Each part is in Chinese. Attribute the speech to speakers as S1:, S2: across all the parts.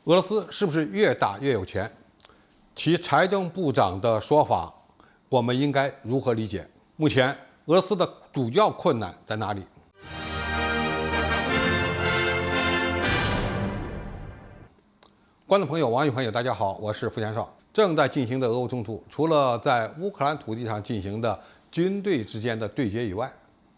S1: 俄罗斯是不是越打越有钱？其财政部长的说法，我们应该如何理解？目前，俄罗斯的主要困难在哪里？观众朋友、网友朋友，大家好，我是付强少。正在进行的俄乌冲突，除了在乌克兰土地上进行的军队之间的对决以外，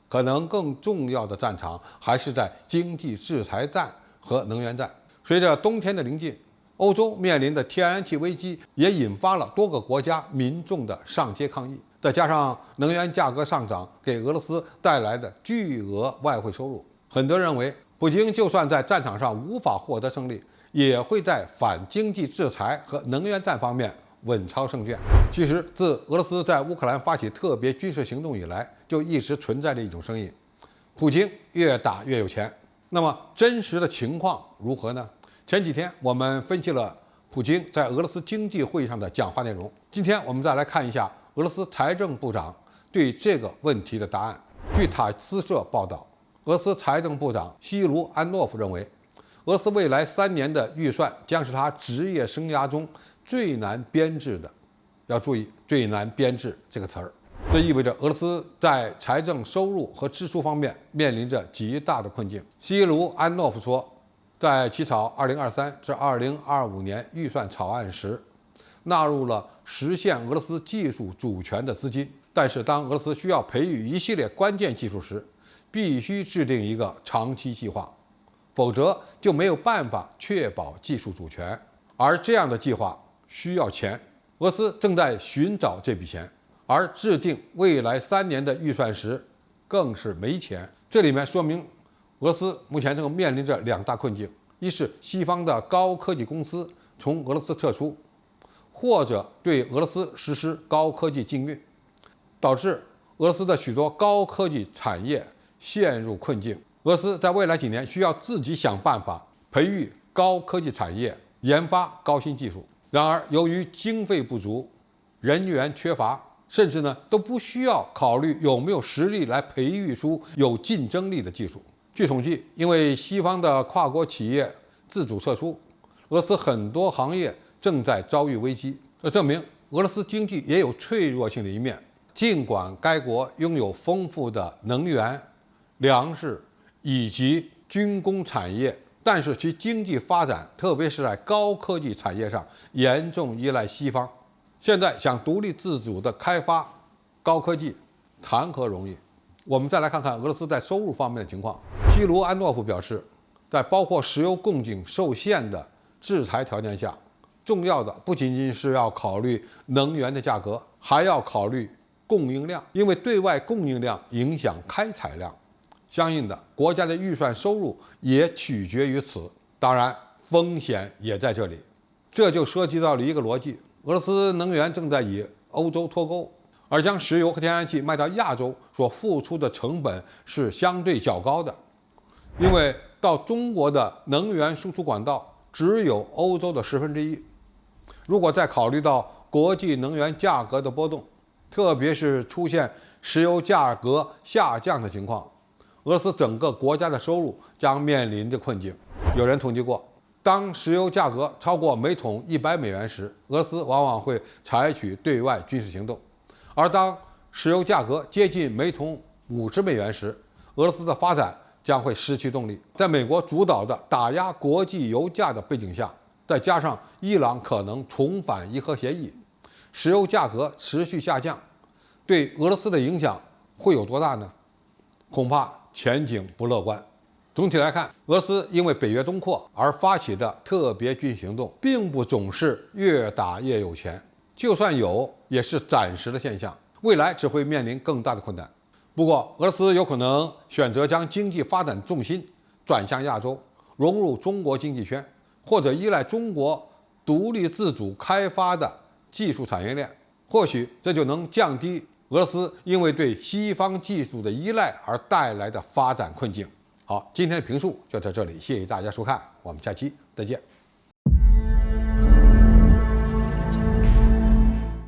S1: 可能更重要的战场还是在经济制裁战和能源战。随着冬天的临近，欧洲面临的天然气危机也引发了多个国家民众的上街抗议。再加上能源价格上涨给俄罗斯带来的巨额外汇收入，很多人认为，普京就算在战场上无法获得胜利，也会在反经济制裁和能源战方面稳操胜券。其实，自俄罗斯在乌克兰发起特别军事行动以来，就一直存在着一种声音：普京越打越有钱。那么，真实的情况如何呢？前几天我们分析了普京在俄罗斯经济会议上的讲话内容，今天我们再来看一下俄罗斯财政部长对这个问题的答案。据塔斯社报道，俄罗斯财政部长西卢安诺夫认为，俄罗斯未来3年的预算将是他职业生涯中最难编制的。要注意“最难编制”这个词儿，这意味着俄罗斯在财政收入和支出方面面临着极大的困境。西卢安诺夫说，在起草2023至2025年预算草案时，纳入了实现俄罗斯技术主权的资金。但是，当俄罗斯需要培育一系列关键技术时，必须制定一个长期计划，否则就没有办法确保技术主权。而这样的计划需要钱，俄罗斯正在寻找这笔钱，而制定未来3年的预算时，更是没钱。这里面说明，俄罗斯目前正面临着2大困境：一是西方的高科技公司从俄罗斯撤出，或者对俄罗斯实施高科技禁运，导致俄罗斯的许多高科技产业陷入困境。俄罗斯在未来几年需要自己想办法培育高科技产业，研发高新技术。然而，由于经费不足、人员缺乏，甚至都不需要考虑有没有实力来培育出有竞争力的技术。据统计，因为西方的跨国企业自主撤出，俄罗斯很多行业正在遭遇危机。这证明俄罗斯经济也有脆弱性的一面。尽管该国拥有丰富的能源、粮食以及军工产业，但是其经济发展，特别是在高科技产业上，严重依赖西方。现在想独立自主地开发高科技，谈何容易？我们再来看看俄罗斯在收入方面的情况。西卢安诺夫表示，在包括石油供给受限的制裁条件下，重要的不仅仅是要考虑能源的价格，还要考虑供应量，因为对外供应量影响开采量，相应的国家的预算收入也取决于此。当然，风险也在这里，这就涉及到了一个逻辑：俄罗斯能源正在与欧洲脱钩，而将石油和天然气卖到亚洲所付出的成本是相对较高的，因为到中国的能源输出管道只有欧洲的1/10。如果再考虑到国际能源价格的波动，特别是出现石油价格下降的情况，俄罗斯整个国家的收入将面临着困境。有人统计过，当石油价格超过每桶100美元时，俄罗斯往往会采取对外军事行动；而当石油价格接近每桶50美元时，俄罗斯的发展将会失去动力。在美国主导的打压国际油价的背景下，再加上伊朗可能重返伊核协议，石油价格持续下降，对俄罗斯的影响会有多大呢？恐怕前景不乐观。总体来看，俄罗斯因为北约东扩而发起的特别军事行动，并不总是越打越有钱，就算有，也是暂时的现象，未来只会面临更大的困难。不过，俄罗斯有可能选择将经济发展重心转向亚洲，融入中国经济圈，或者依赖中国独立自主开发的技术产业链，或许这就能降低俄罗斯因为对西方技术的依赖而带来的发展困境。好，今天的评述就到这里，谢谢大家收看，我们下期再见。